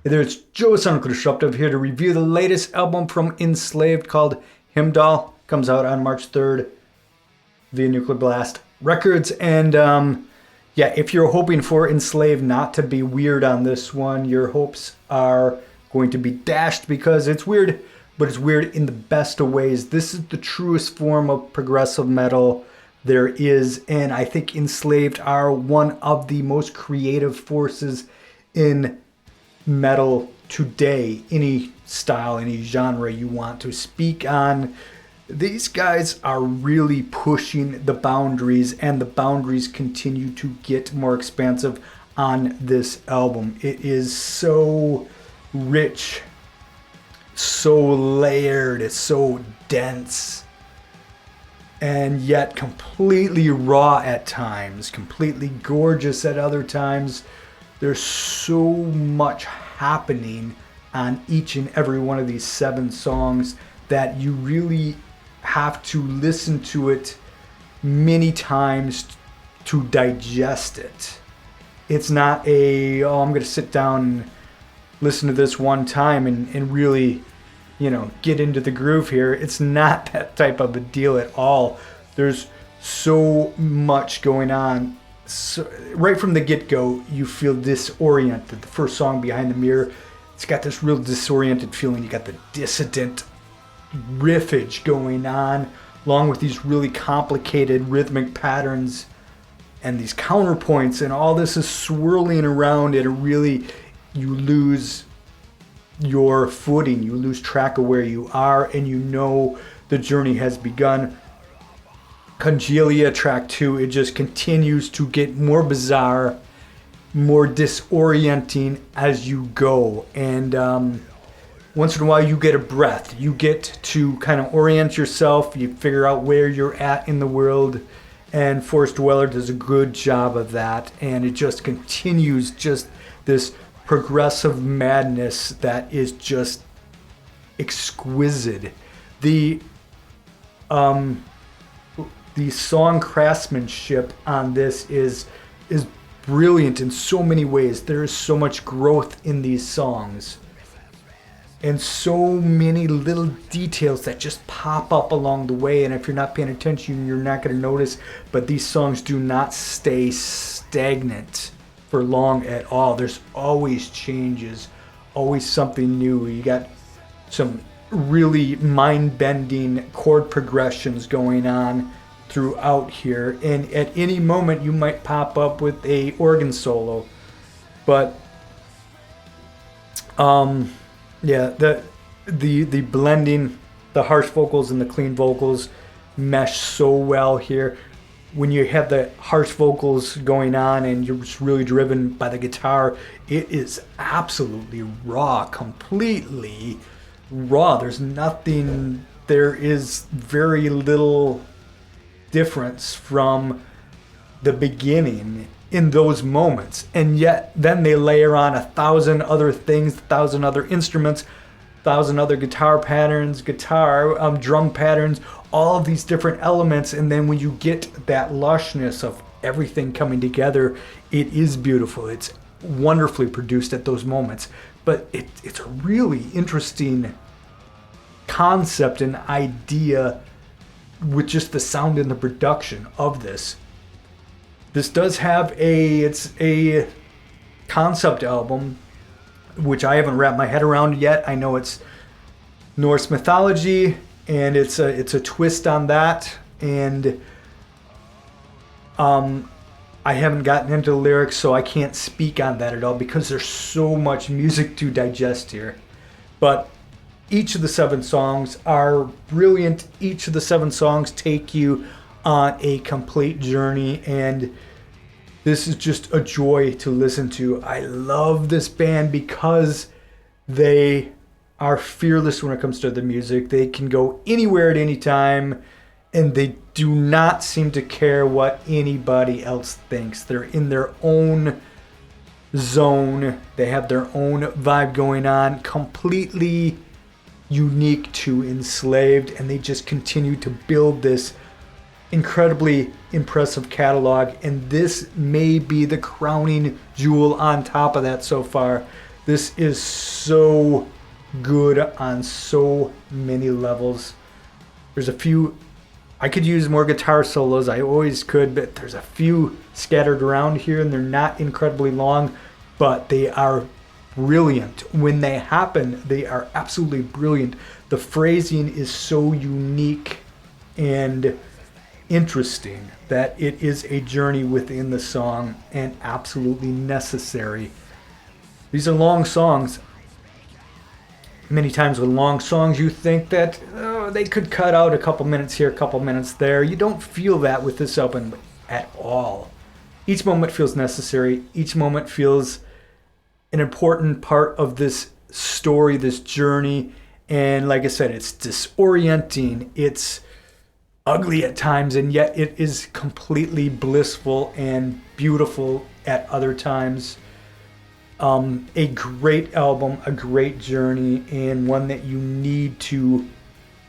Hey there, it's Joe Sonical Disruptive here to review the latest album from Enslaved called Heimdal. Comes out on March 3rd via Nuclear Blast Records. And if you're hoping for Enslaved not to be weird on this one, your hopes are going to be dashed because it's weird, but it's weird in the best of ways. This is the truest form of progressive metal there is, and I think Enslaved are one of the most creative forces in metal today. Any style, any genre you want to speak on, these guys are really pushing the boundaries, and the boundaries continue to get more expansive on this album. It is so rich, so layered, it's so dense, and yet completely raw at times, completely gorgeous at other times. There's so much happening on each and every one of these 7 songs that you really have to listen to it many times to digest it. It's not I'm going to sit down and listen to this one time and really, get into the groove here. It's not that type of a deal at all. There's so much going on. So right from the get-go, you feel disoriented. The first song, Behind the Mirror, it's got this real disoriented feeling. You got the dissident riffage going on, along with these really complicated rhythmic patterns and these counterpoints, and all this is swirling around, and you lose your footing. You lose track of where you are, and the journey has begun. Congelia, track 2, it just continues to get more bizarre, more disorienting as you go. And once in a while you get a breath. You get to kind of orient yourself. You figure out where you're at in the world. And Forest Dweller does a good job of that. And it just continues just this progressive madness that is just exquisite. The song craftsmanship on this is brilliant in so many ways. There is so much growth in these songs, and so many little details that just pop up along the way, and if you're not paying attention, you're not going to notice. But these songs do not stay stagnant for long at all. There's always changes, always something new. You got some really mind-bending chord progressions going on throughout here, and at any moment you might pop up with a organ solo. But the blending, the harsh vocals and the clean vocals mesh so well here. When you have the harsh vocals going on and you're just really driven by the guitar, it is absolutely raw, completely raw. There is very little difference from the beginning in those moments, and yet then they layer on 1,000 other things, 1,000 other instruments, 1,000 other guitar patterns, drum patterns, all of these different elements, and then when you get that lushness of everything coming together, it is beautiful. It's wonderfully produced at those moments, but it's a really interesting concept and idea with just the sound and the production of this. This does have it's a concept album, which I haven't wrapped my head around yet. I know it's Norse mythology, and it's a twist on that, and I haven't gotten into the lyrics, so I can't speak on that at all because there's so much music to digest here. But each of the 7 songs are brilliant. Each of the 7 songs take you on a complete journey, and this is just a joy to listen to. I love this band because they are fearless when it comes to the music. They can go anywhere at any time, and they do not seem to care what anybody else thinks. They're in their own zone. They have their own vibe going on, completely unique to Enslaved, and they just continue to build this incredibly impressive catalog, and this may be the crowning jewel on top of that so far. This is so good on so many levels. There's a few, I could use more guitar solos, I always could, but there's a few scattered around here and they're not incredibly long, but they are brilliant. When they happen, they are absolutely brilliant. The phrasing is so unique and interesting that it is a journey within the song and absolutely necessary. These are long songs. Many times with long songs you think that they could cut out a couple minutes here, a couple minutes there. You don't feel that with this album at all. Each moment feels necessary. Each moment feels an important part of this story, this journey. And like I said, it's disorienting. It's ugly at times, and yet it is completely blissful and beautiful at other times. A great album, a great journey, and one that you need to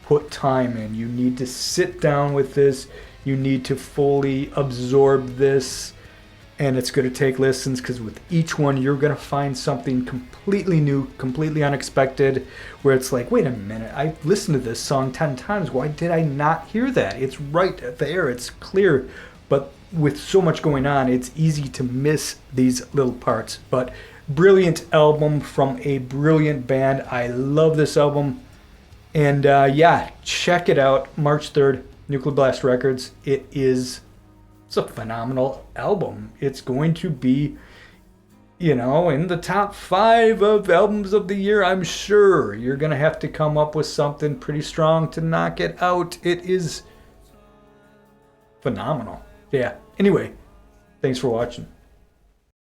put time in. You need to sit down with this. You need to fully absorb this. And it's going to take listens, because with each one you're going to find something completely new, completely unexpected, where it's like, wait a minute, I've listened to this song 10 times. Why did I not hear that? It's right there. It's clear. But with so much going on, it's easy to miss these little parts. But brilliant album from a brilliant band. I love this album. And yeah, check it out. March 3rd, Nuclear Blast Records. It's a phenomenal album. It's going to be, in the top 5 of albums of the year, I'm sure. You're going to have to come up with something pretty strong to knock it out. It is phenomenal. Yeah. Anyway, thanks for watching.